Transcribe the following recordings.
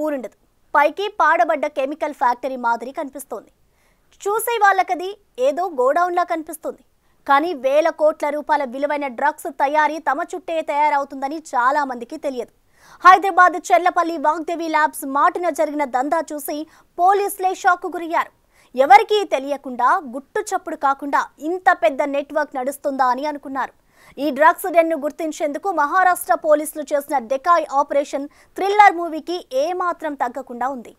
ఊరుండదు. పైకి పాడబడ్డ chemical factory మాదిరి కనిపిస్తోంది. చూసే వాళ్ళకది ఏదో గోడౌన్లా కనిపిస్తుంది. కానీ వేల కోట్ల రూపాయల విలువైన డ్రగ్స్ తయారీ తమ చుట్టే తయారవుతుందని చాలా మందికి తెలియదు. హైదరాబాద్ చెర్లపల్లి వాగ్దేవి ల్యాబ్స్ మాటున జరిగిన దందా చూసి పోలీసులే షాక్కు గురయ్యారు. ఎవరికీ తెలియకుండా గుట్టు చప్పుడు కాకుండా ఇంత పెద్ద నెట్వర్క్ నడుస్తుందా అని అనుకున్నారు. ఈ డ్రగ్స్ డెన్ను గుర్తించేందుకు మహారాష్ట్ర పోలీసులు చేసిన డెకాయ్ ఆపరేషన్ థ్రిల్లర్ మూవీకి ఏమాత్రం తగ్గకుండా ఉంది.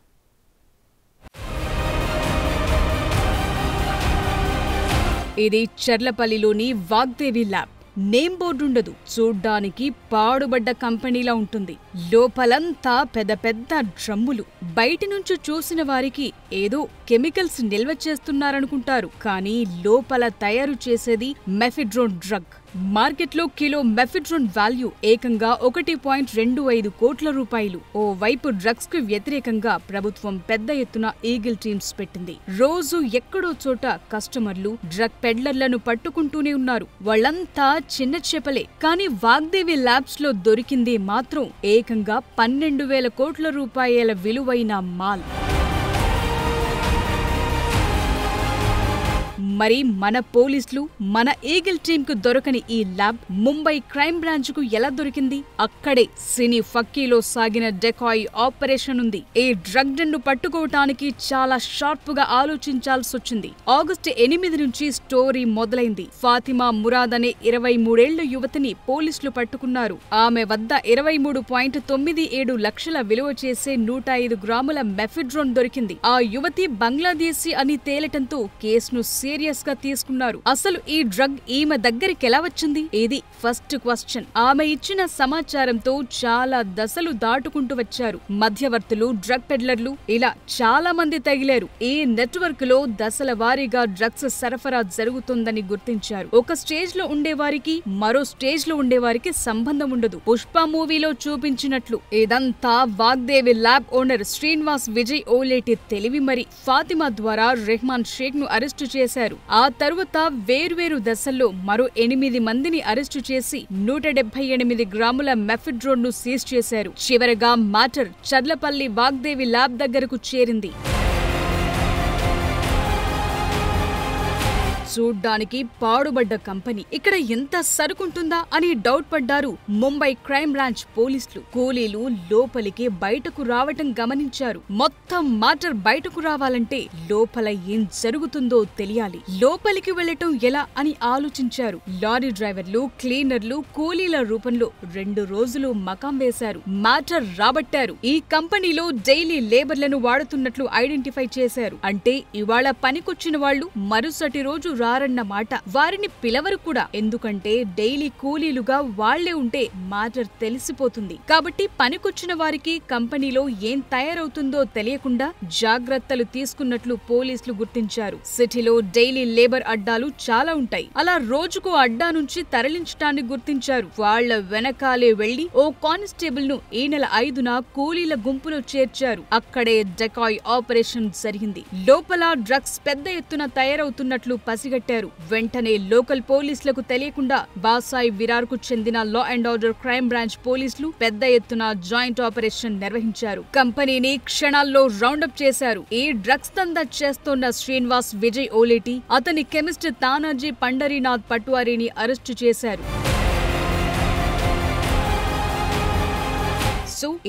ఇది చెర్లపల్లిలోని వాగ్దేవి ల్యాబ్. నేమ్ బోర్డు ఉండదు. చూడ్డానికి పాడుబడ్డ కంపెనీలా ఉంటుంది. లోపలంతా పెద్ద పెద్ద డ్రమ్ములు. బయటి నుంచి చూసిన వారికి ఏదో కెమికల్స్ నిల్వ చేస్తున్నారనుకుంటారు. కానీ లోపల తయారు చేసేది మెఫిడ్రోన్ డ్రగ్. మార్కెట్లో కిలో మెఫిడ్రోన్ వాల్యూ ఏకంగా 1.25 కోట్ల రూపాయలు. ఓ వైపు డ్రగ్స్ కు వ్యతిరేకంగా ప్రభుత్వం పెద్ద ఎత్తున ఈగిల్ టీమ్స్ పెట్టింది. రోజు ఎక్కడో చోట కస్టమర్లు డ్రగ్ పెడ్లర్లను పట్టుకుంటూనే ఉన్నారు. వాళ్ళంతా చిన్న చేపలే. కానీ వాగ్దేవి ల్యాబ్స్ లో దొరికింది మాత్రం ఏకంగా 12,000 కోట్ల రూపాయల విలువైన మాల్. మరి మన పోలీసులు, మన ఈగిల్ టీమ్ కు దొరకని ఈ ల్యాబ్ ముంబై క్రైమ్ బ్రాంచ్ కు ఎలా దొరికింది? అక్కడే సినీ ఫక్కీలో సాగిన డెకాయ్ ఆపరేషన్ ఉంది. ఈ డ్రగ్ డెన్ను పట్టుకోవటానికి చాలా షార్ప్ గా ఆలోచించాల్సి వచ్చింది. ఆగస్టు 8 నుంచి స్టోరీ మొదలైంది. ఫాతిమా మురాద్ అనే 23 ఏళ్ల యువతిని పోలీసులు పట్టుకున్నారు. ఆమె వద్ద 23.97 లక్షల విలువ చేసే 105 గ్రాముల మెఫిడ్రోన్ దొరికింది. ఆ యువతి బంగ్లాదేశీ అని తేలటంతో కేసును సీరియస్ గా తీసుకున్నారు. అసలు ఈ డ్రగ్ ఈమె దగ్గరికి ఎలా వచ్చింది? ఇది ఫస్ట్ క్వశ్చన్. ఆమె ఇచ్చిన సమాచారంతో చాలా దశలు దాటుకుంటూ వచ్చారు. మధ్యవర్తులు, డ్రగ్ పెడ్లర్లు, ఇలా చాలా మంది తగిలారు. ఈ నెట్వర్క్ లో దశల వారీగా డ్రగ్స్ సరఫరా జరుగుతుందని గుర్తించారు. ఒక స్టేజ్ లో ఉండేవారికి మరో స్టేజ్ లో ఉండేవారికి సంబంధం ఉండదు. పుష్ప మూవీలో చూపించినట్లు ఇదంతా వాగ్దేవి ల్యాబ్ ఓనర్ శ్రీనివాస్ విజయ్ ఓలేటి తెలివి. మరి ఫాతిమా ద్వారా రెహమాన్ షేక్ ను అరెస్టు చేశారు. ఆ తరువాత వేర్వేరు దశల్లో మరో 8 మందిని అరెస్టు చేసి 178 గ్రాముల మెఫిడ్రోన్ ను సీజ్ చేశారు. చివరగా మ్యాటర్ చర్లపల్లి వాగ్దేవి ల్యాబ్ దగ్గరకు చేరింది. చూడ్డానికి పాడుబడ్డ కంపెనీ. ఇక్కడ ఎంత సరుకుంటుందా అని డౌట్ పడ్డారు ముంబై క్రైమ్ బ్రాంచ్ పోలీసులు. కూలీలు లోపలికి బయటకు రావటం గమనించారు. మొత్తం మ్యాటర్ బయటకు రావాలంటే లోపల ఏం జరుగుతుందో తెలియాలి. లోపలికి వెళ్లటం ఎలా అని ఆలోచించారు. లారీ డ్రైవర్లు, క్లీనర్లు కూలీల రూపంలో 2 రోజులు మకాం వేశారు. మ్యాటర్ రాబట్టారు. ఈ కంపెనీలో డైలీ లేబర్లను వాడుతున్నట్లు ఐడెంటిఫై చేశారు. అంటే ఇవాళ పనికొచ్చిన వాళ్లు మరుసటి రోజు రారన్న మాట. వారిని పిలవరు కూడా. ఎందుకంటే డైలీ కూలీలుగా వాళ్లే ఉంటే మ్యాటర్ తెలిసిపోతుంది. కాబట్టి పనికొచ్చిన వారికి కంపెనీలో ఏం తయారవుతుందో తెలియకుండా జాగ్రత్తలు తీసుకున్నట్లు పోలీసులు గుర్తించారు. సిటీలో డైలీ లేబర్ అడ్డాలు చాలా ఉంటాయి. అలా రోజుకు అడ్డా నుంచి తరలించటాన్ని గుర్తించారు. వాళ్ల వెనకాలే వెళ్లి ఓ కానిస్టేబుల్ ను ఈ నెల 5న కూలీల గుంపులో చేర్చారు. అక్కడే డెకాయ్ ఆపరేషన్ జరిగింది. లోపల డ్రగ్స్ పెద్ద ఎత్తున తయారవుతున్నట్లు పసిగట్టారు. వెంటనే లోకల్ పోలీసులకు తెలియకుండా బాసాయి విరార్ కు చెందిన law and order crime branch పోలీసులు పెద్ద ఎత్తున జాయింట్ ఆపరేషన్ నిర్వహించారు. కంపెనీని క్షణాల్లో రౌండప్ చేశారు. ఈ డ్రగ్స్ దందా చేస్తోన్న శ్రీనివాస్ విజయ్ ఓలేటి, అతని కెమిస్ట్ తానాజీ పండరీనాథ్ పట్వారీని అరెస్టు చేశారు.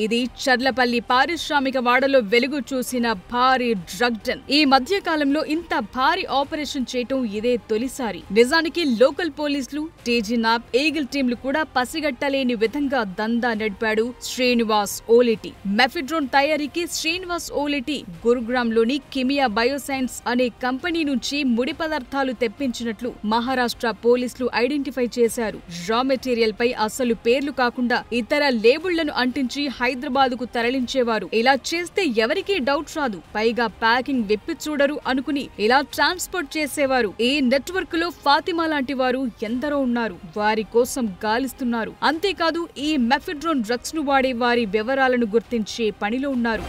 ఇది చర్లపల్లి పారిశ్రామిక వాడలో వెలుగు చూసిన భారీ డ్రగ్ డెన్. ఈ మధ్య కాలంలో ఇంత భారీ ఆపరేషన్ చేయటం ఇదే తొలిసారి. నిజానికి లోకల్ పోలీసులు, టీజీ నాబ్, ఈగిల్ టీంలు కూడా పసిగట్టలేని విధంగా దందా నడిపాడు శ్రీనివాస్ ఓలేటి. మెఫిడ్రోన్ తయారీకి శ్రీనివాస్ ఓలేటి గురుగ్రామ్ లోని కిమియా బయోసైన్స్ అనే కంపెనీ నుంచి ముడి పదార్థాలు తెప్పించినట్లు మహారాష్ట్ర పోలీసులు ఐడెంటిఫై చేశారు. రా మెటీరియల్ పై అసలు పేర్లు కాకుండా ఇతర లేబుళ్లను అంటించి హైదరాబాద్ కు తరలించేవారు. ఇలా చేస్తే ఎవరికీ డౌట్ రాదు. పైగా ప్యాకింగ్ విప్పి చూడరు అనుకుని ఇలా ట్రాన్స్పోర్ట్ చేసేవారు. ఈ నెట్వర్క్ లో ఫాతిమా లాంటి వారు ఎందరో ఉన్నారు. వారి కోసం గాలిస్తున్నారు. అంతేకాదు ఈ మెఫిడ్రోన్ డ్రగ్స్ ను వాడే వారి వివరాలను గుర్తించే పనిలో ఉన్నారు.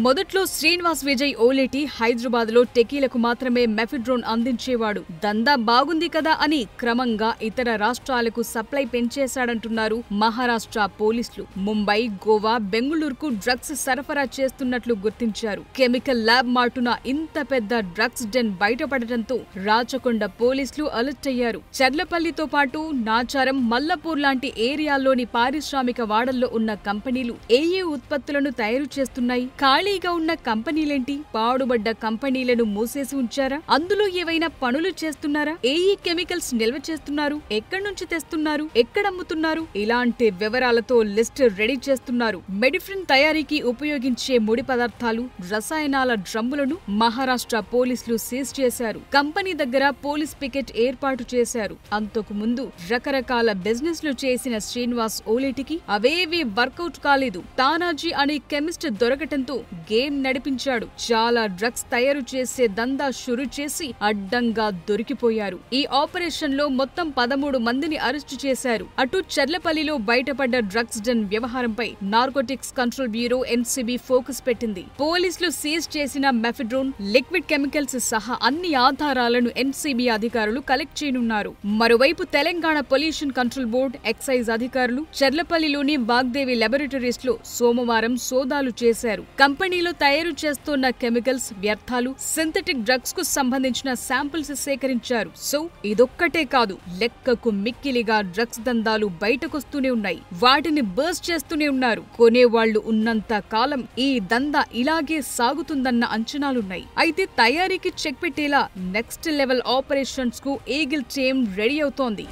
మొదట్లో శ్రీనివాస్ విజయ్ ఓలేటి హైదరాబాద్ లో టెకీలకు మాత్రమే మెఫిడ్రోన్ అందించేవాడు. దందా బాగుంది కదా అని క్రమంగా ఇతర రాష్ట్రాలకు సప్లై పెంచేశాడంటున్నారు మహారాష్ట్ర పోలీసులు. ముంబై, గోవా, బెంగుళూరుకు డ్రగ్స్ సరఫరా చేస్తున్నట్లు గుర్తించారు. కెమికల్ ల్యాబ్ మాటున ఇంత పెద్ద డ్రగ్స్ డెన్ బయటపడటంతో రాచకొండ పోలీసులు అలర్ట్ అయ్యారు. చర్లపల్లితో పాటు నాచారం, మల్లపూర్ లాంటి ఏరియాల్లోని పారిశ్రామిక వాడల్లో ఉన్న కంపెనీలు ఏ ఉత్పత్తులను తయారు చేస్తున్నాయి? ఖాళీగా ఉన్న కంపెనీలేంటి? పాడుబడ్డ కంపెనీలను మూసేసి ఉంచారా? అందులో ఏవైనా పనులు చేస్తున్నారా? ఏ కెమికల్స్ నిల్వ చేస్తున్నారు? ఎక్కడి నుంచి తెస్తున్నారు? ఎక్కడమ్ముతున్నారు? ఇలాంటి వివరాలతో లిస్ట్ రెడీ చేస్తున్నారు. మెడిఫ్రిన్ తయారీకి ఉపయోగించే ముడి పదార్థాలు, రసాయనాల డ్రమ్ములను మహారాష్ట్ర పోలీసులు సీజ్ చేశారు. కంపెనీ దగ్గర పోలీస్ పికెట్ ఏర్పాటు చేశారు. అంతకు ముందు రకరకాల బిజినెస్ లు చేసిన శ్రీనివాస్ ఓలేటికి అవేవీ వర్కౌట్ కాలేదు. తానాజీ అనే కెమిస్ట్ దొరకటంతో గేమ్ నడిపించాడు. చాలా డ్రగ్స్ తయారు చేసే దందా షురు చేసి అడ్డంగా దొరికిపోయారు. ఈ ఆపరేషన్ లో మొత్తం 13 మందిని అరెస్టు చేశారు. అటు చర్లపల్లిలో బయటపడ్డ డ్రగ్స్ డెన్ వ్యవహారంపై narcotics control bureau NCB focus పెట్టింది. పోలీసులు సీజ్ చేసిన మెఫిడ్రోన్, లిక్విడ్ కెమికల్స్ సహా అన్ని ఆధారాలను ఎన్సీబీ అధికారులు కలెక్ట్ చేయనున్నారు. మరోవైపు Telangana pollution control board, excise అధికారులు చర్లపల్లిలోని వాగ్దేవి లాబొరేటరీస్ లో సోమవారం సోదాలు చేశారు. కంపెనీలో తయారు చేస్తున్న కెమికల్స్, వ్యర్థాలు, సింథటిక్ డ్రగ్స్ కు సంబంధించిన శాంపిల్స్ సేకరించారు. సో ఇదొక్కటే కాదు, లెక్కకు మిక్కిలిగా డ్రగ్స్ దందాలు బయటకొస్తూనే ఉన్నాయి. వాటిని బర్స్ట్ చేస్తూనే ఉన్నారు. కొనేవాళ్లు ఉన్నంత కాలం ఈ దందా ఇలాగే సాగుతుందన్న అంచనాలున్నాయి. అయితే తయారీకి చెక్ పెట్టేలా నెక్స్ట్ లెవెల్ ఆపరేషన్స్ కు ఈగిల్ టీమ్ రెడీ అవుతోంది.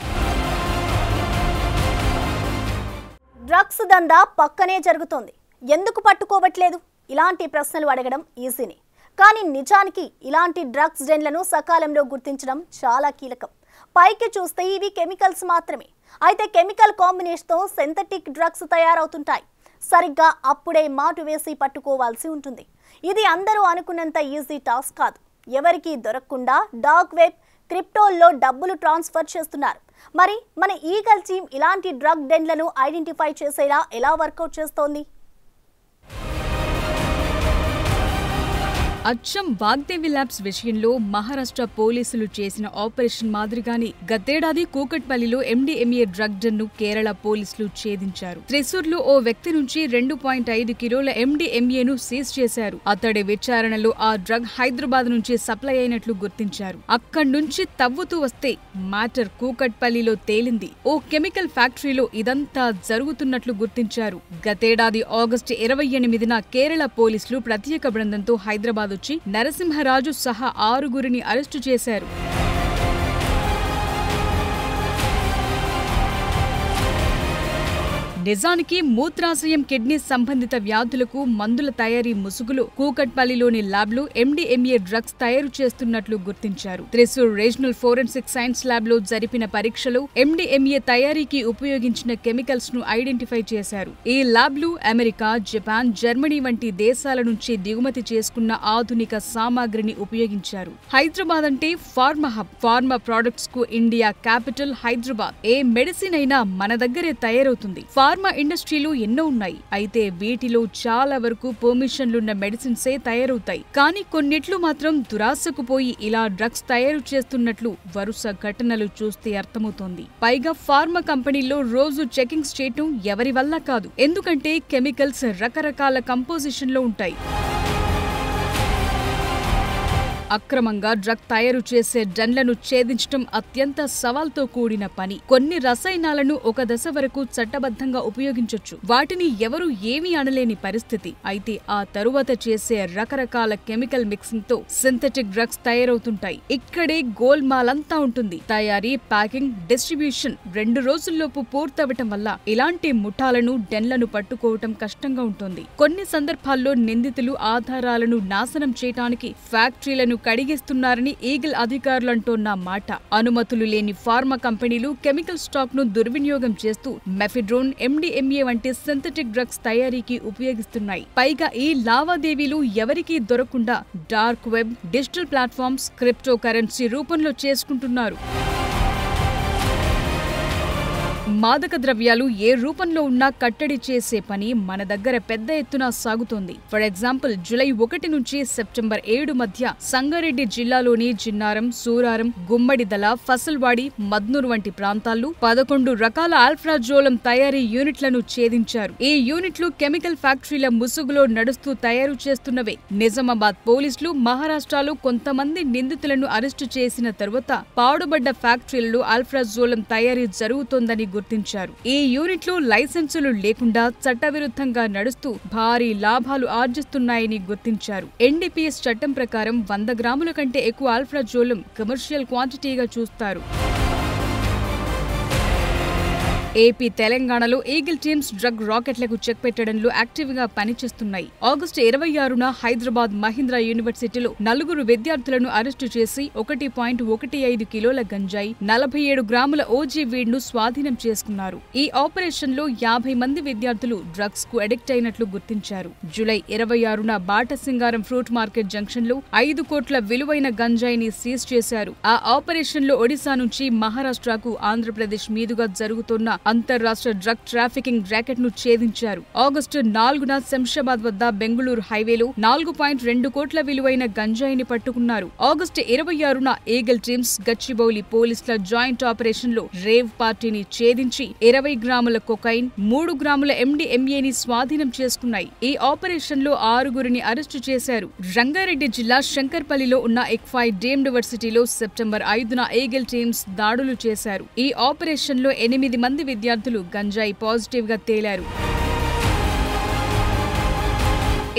డ్రగ్స్ దందా పక్కనే జరుగుతోంది, ఎందుకు పట్టుకోవట్లేదు? ఇలాంటి ప్రశ్నలు అడగడం ఈజీనే, కానీ నిజానికి ఇలాంటి డ్రగ్స్ డెన్లను సకాలంలో గుర్తించడం చాలా కీలకం. పైకి చూస్తే ఇవి కెమికల్స్ మాత్రమే, అయితే కెమికల్ కాంబినేషన్తో సింథటిక్ డ్రగ్స్ తయారవుతుంటాయి. సరిగ్గా అప్పుడే మాటు వేసి పట్టుకోవాల్సి ఉంటుంది. ఇది అందరూ అనుకున్నంత ఈజీ టాస్క్ కాదు. ఎవరికీ దొరకకుండా డార్క్ వెబ్, క్రిప్టోల్లో డబ్బులు ట్రాన్స్ఫర్ చేస్తున్నారు. మరి మన ఈగల్ టీమ్ ఇలాంటి డ్రగ్ డెన్లను ఐడెంటిఫై చేసేలా ఎలా వర్కౌట్ చేస్తోంది? అచ్చం వాగ్దేవి ల్యాబ్స్ విషయంలో మహారాష్ట్ర పోలీసులు చేసిన ఆపరేషన్ మాదిరిగానే గతేడాది కూకట్పల్లిలో ఎండీఎంఏ డ్రగ్ డెన్ ను కేరళ పోలీసులు ఛేదించారు. త్రిశూర్లో ఓ వ్యక్తి నుంచి 2.5 కిలోల ఎండీఎంఏను సీజ్ చేశారు. అతడి విచారణలో ఆ డ్రగ్ హైదరాబాద్ నుంచి సప్లై అయినట్లు గుర్తించారు. అక్కడి నుంచి తవ్వుతూ వస్తే మ్యాటర్ కూకట్పల్లిలో తేలింది. ఓ కెమికల్ ఫ్యాక్టరీలో ఇదంతా జరుగుతున్నట్లు గుర్తించారు. గతేడాది ఆగస్టు 28న కేరళ పోలీసులు ప్రత్యేక బృందంతో హైదరాబాద్ వచ్చి నరసింహరాజు సహా 6గురిని అరెస్టు చేశారు. నిజానికి మూత్రాశయం, కిడ్నీ సంబంధిత వ్యాధులకు మందుల తయారీ ముసుగులో కూకట్పల్లిలోని ల్యాబ్లో ఎండీఎంఏ డ్రగ్స్ తయారు చేస్తున్నట్లు గుర్తించారు. Thrissur regional forensic science lab లో జరిపిన పరీక్షలో ఎండీఎంఏ తయారీకి ఉపయోగించిన కెమికల్స్ ను ఐడెంటిఫై చేశారు. ఈ ల్యాబ్లు అమెరికా, జపాన్, జర్మనీ వంటి దేశాల నుంచి దిగుమతి చేసుకున్న ఆధునిక సామాగ్రిని ఉపయోగించారు. హైదరాబాద్ అంటే ఫార్మా హబ్. ఫార్మా ప్రొడక్ట్స్ కు ఇండియా క్యాపిటల్ హైదరాబాద్. ఏ మెడిసిన్ అయినా మన దగ్గరే తయారవుతుంది. ఫార్మా ఇండస్ట్రీలు ఎన్నో ఉన్నాయి. అయితే వీటిలో చాలా వరకు పర్మిషన్లున్న మెడిసిన్సే తయారవుతాయి. కానీ కొన్నిట్లు మాత్రం దురాశకు పోయి ఇలా డ్రగ్స్ తయారు చేస్తున్నట్లు వరుస ఘటనలు చూస్తే అర్థమవుతోంది. పైగా ఫార్మా కంపెనీల్లో రోజు చెకింగ్స్ చేయటం ఎవరి వల్ల కాదు. ఎందుకంటే కెమికల్స్ రకరకాల కంపోజిషన్లో ఉంటాయి. అక్రమంగా డ్రగ్ తయారు చేసే డెన్లను ఛేదించడం అత్యంత సవాల్తో కూడిన పని. కొన్ని రసాయనాలను ఒక దశ వరకు చట్టబద్ధంగా ఉపయోగించొచ్చు. వాటిని ఎవరు ఏమీ అనలేని పరిస్థితి. అయితే ఆ తరువాత చేసే రకరకాల కెమికల్ మిక్సింగ్ తో సింథటిక్ డ్రగ్స్ తయారవుతుంటాయి. ఇక్కడే గోల్మాలంతా ఉంటుంది. తయారీ, ప్యాకింగ్, డిస్ట్రిబ్యూషన్ 2 రోజుల్లోపు పూర్తవటం వల్ల ఇలాంటి ముఠాలను, డెన్లను పట్టుకోవటం కష్టంగా ఉంటుంది. కొన్ని సందర్భాల్లో నిందితులు ఆధారాలను నాశనం చేయడానికి ఫ్యాక్టరీలను కడిగిస్తున్నారని ఈగిల్ అధికారులంటోన్న మాట. అనుమతులు లేని ఫార్మా కంపెనీలు కెమికల్ స్టాక్ ను దుర్వినియోగం చేస్తూ మెఫిడ్రోన్, ఎండీఎంఏ వంటి సింథటిక్ డ్రగ్స్ తయారీకి ఉపయోగిస్తున్నాయి. పైగా ఈ లావాదేవీలు ఎవరికీ దొరకకుండా dark web, digital platforms, crypto currency రూపంలో చేసుకుంటున్నారు. మాదక ద్రవ్యాలు ఏ రూపంలో ఉన్నా కట్టడి చేసే పని మన దగ్గర పెద్ద ఎత్తున సాగుతోంది. ఫర్ ఎగ్జాంపుల్, జూలై 1 నుంచి సెప్టెంబర్ 7 మధ్య సంగారెడ్డి జిల్లాలోని జిన్నారం, సూరారం, గుమ్మడిదల, ఫసల్వాడి, మద్నూర్ వంటి ప్రాంతాల్లో 11 రకాల ఆల్ఫ్రాజోలం తయారీ యూనిట్లను ఛేదించారు. ఈ యూనిట్లు కెమికల్ ఫ్యాక్టరీల ముసుగులో నడుస్తూ తయారు చేస్తున్నవే. నిజామాబాద్ పోలీసులు మహారాష్ట్రలో కొంతమంది నిందితులను అరెస్టు చేసిన తరువాత పాడుబడ్డ ఫ్యాక్టరీలలో ఆల్ఫ్రాజోలం తయారీ జరుగుతోందని గుర్తించారు. ఈ యూనిట్లు లైసెన్సులు లేకుండా చట్టవిరుద్ధంగా నడుస్తూ భారీ లాభాలు ఆర్జిస్తున్నాయని గుర్తించారు. ఎన్డీపీఎస్ చట్టం ప్రకారం 100 గ్రాముల కంటే ఎక్కువ ఆల్ఫ్రాజోలం కమర్షియల్ క్వాంటిటీగా చూస్తారు. ఏపీ, తెలంగాణలో ఈగిల్ టీమ్స్ డ్రగ్ రాకెట్లకు చెక్ పెట్టడంలో యాక్టివ్ గా పనిచేస్తున్నాయి. ఆగస్టు 26న హైదరాబాద్ మహీంద్రా యూనివర్సిటీలో 4 విద్యార్థులను అరెస్టు చేసి 1.15 కిలోల గంజాయి, 47 గ్రాముల ఓజీ వీడ్ను స్వాధీనం చేసుకున్నారు. ఈ ఆపరేషన్ లో 50 మంది విద్యార్థులు డ్రగ్స్ కు అడిక్ట్ అయినట్లు గుర్తించారు. జూలై 26న బాటసింగారం ఫ్రూట్ మార్కెట్ జంక్షన్ లో 5 కోట్ల విలువైన గంజాయిని సీజ్ చేశారు. ఆ ఆపరేషన్ లో ఒడిశా నుంచి మహారాష్ట్రకు, ఆంధ్రప్రదేశ్ మీదుగా జరుగుతున్న అంతర్రాష్ట్ర డ్రగ్ ట్రాఫికింగ్ ర్యాకెట్ ను ఛేదించారు. ఆగస్టు 4న శంషాబాద్ వద్ద బెంగళూరు హైవేలో 4.2 కోట్ల విలువైన గంజాయిని పట్టుకున్నారు. ఆగస్టు 26న ఈగిల్ టీమ్స్ గచ్చిబౌలి పోలీసుల జాయింట్ ఆపరేషన్ లో రేవ్ పార్టీని ఛేదించి 20 గ్రాముల కొకైన్, 3 గ్రాముల MDMAని స్వాధీనం చేసుకున్నాయి. ఈ ఆపరేషన్ లో 6గురిని అరెస్టు చేశారు. రంగారెడ్డి జిల్లా శంకర్పల్లిలో ఉన్న ఎక్ఫై డీమ్డ్ యూనివర్సిటీలో సెప్టెంబర్ 5న ఈగిల్ టీమ్స్ దాడులు చేశారు. ఈ ఆపరేషన్ లో 8 మంది విద్యార్థులు గంజాయి పాజిటివ్ గా తేలారు.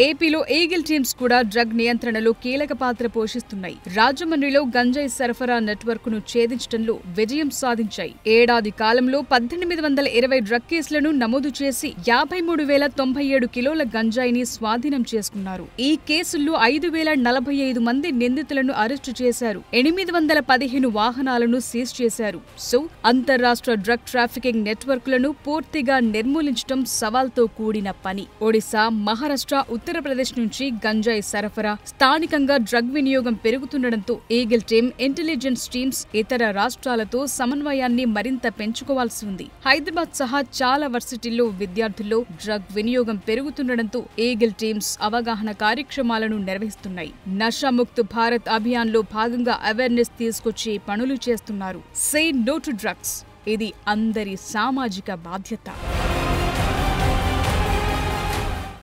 ఏపీలో ఈగిల్ టీమ్స్ కూడా డ్రగ్ నియంత్రణలో కీలక పాత్ర పోషిస్తున్నాయి. రాజమండ్రిలో గంజాయి సరఫరా నెట్వర్క్ ను ఛేదించడంలో విజయం సాధించాయి. ఏడాది కాలంలో 1820 డ్రగ్ కేసులను నమోదు చేసి 53,097 కిలోల గంజాయిని స్వాధీనం చేసుకున్నారు. ఈ కేసుల్లో 5,045 మంది నిందితులను అరెస్టు చేశారు. 815 వాహనాలను సీజ్ చేశారు. సో అంతర్రాష్ట్ర డ్రగ్ ట్రాఫికింగ్ నెట్వర్క్లను పూర్తిగా నిర్మూలించడం సవాల్తో కూడిన పని. ఒడిశా, మహారాష్ట్ర, ఉత్తరప్రదేశ్ నుంచి గంజాయి సరఫరా, స్థానికంగా డ్రగ్ వినియోగం పెరుగుతుండటంతో ఈగిల్ టీమ్, ఇంటెలిజెన్స్ టీమ్స్ ఇతర రాష్ట్రాలతో సమన్వయాన్ని మరింత పెంచుకోవాల్సి ఉంది. హైదరాబాద్ సహా చాలా వర్సిటీల్లో విద్యార్థుల్లో డ్రగ్ వినియోగం పెరుగుతుండటంతో ఈగిల్ టీమ్స్ అవగాహన కార్యక్రమాలను నిర్వహిస్తున్నాయి. నషాముక్త్ భారత్ అభియాన్ లో భాగంగా అవేర్నెస్ తీసుకొచ్చి పనులు చేస్తున్నారు. Say no to drugs. ఇది అందరి సామాజిక బాధ్యత.